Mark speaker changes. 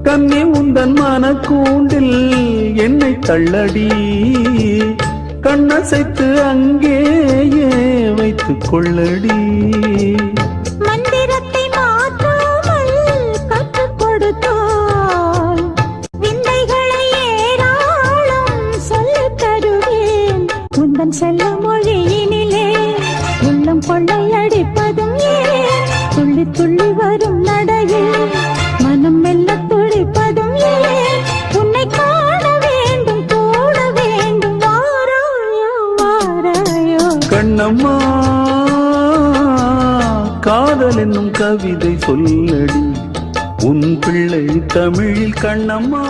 Speaker 1: கண்ணி உந்தன் மனக்கூண்டில் என்னை தள்ளடி, கண்ணசைத்து அங்கேயே வைத்துக் கொள்ளடி.
Speaker 2: மந்திரத்தை மாற்றாமல் கற்றுக் கொடுத்தால் விந்தைகளை ஏராளம் சொல்லித் தருவேன். உந்தன் செல்ல மொழியினிலே உள்ளம் கொள்ளையடிப்பதும் ஏன், துள்ளி துள்ளி வரும் நடையில் மனம் மெல்ல துடிப்பதும் ஏன், உன்னை காண வேண்டும் கூட வேண்டும். வாராயோ வாராயோ
Speaker 1: கண்ணம்மா, காதல் என்னும் கவிதை சொல்லடி, உன் பிள்ளை தமிழில் கண்ணம்மா.